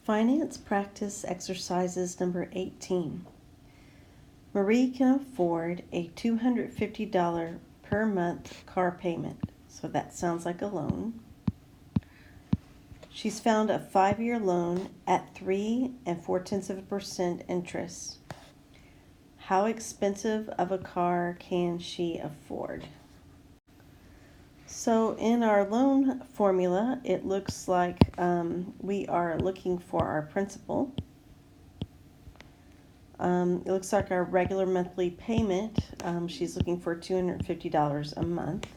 Finance practice exercises number 18. Marie can afford a $250 per month car payment. So that sounds like a loan. She's found a 5-year loan at 3 4/10% interest. How expensive of a car can she afford? So in our loan formula, it looks like we are looking for our principal. It looks like our regular monthly payment, she's looking for $250 a month.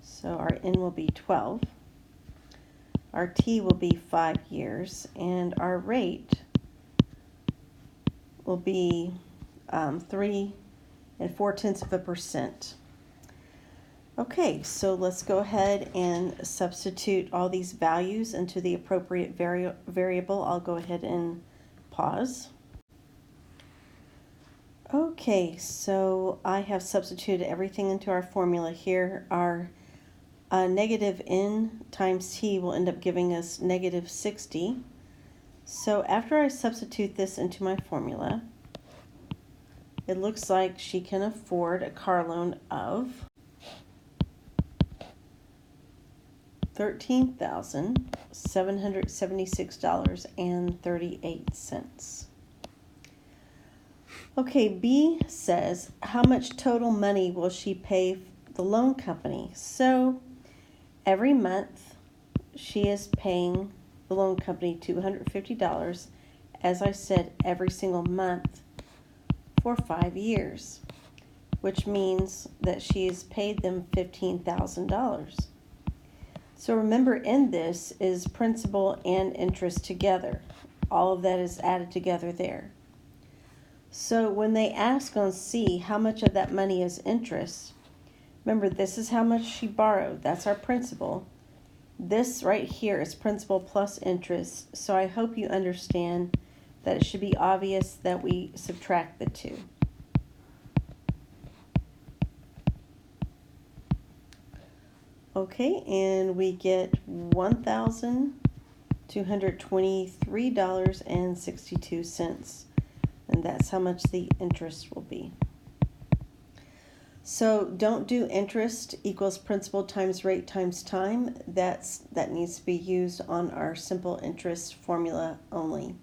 So our N will be 12. Our T will be 5 years, and our rate will be 3 4/10%. Okay, so let's go ahead and substitute all these values into the appropriate variable. I'll go ahead and pause. Okay, so I have substituted everything into our formula here. Our negative n times t will end up giving us negative 60. So after I substitute this into my formula, it looks like she can afford a car loan of $13,776.38. Okay, B says, how much total money will she pay the loan company? So every month she is paying the loan company $250, as I said, every single month for 5 years, which means that she has paid them $15,000. So remember, in this is principal and interest together. All of that is added together there. So when they ask on C how much of that money is interest, remember this is how much she borrowed. That's our principal. This right here is principal plus interest. So I hope you understand that it should be obvious that we subtract the two. Okay, and we get $1,223.62, and that's how much the interest will be. So don't do interest equals principal times rate times time. That needs to be used on our simple interest formula only.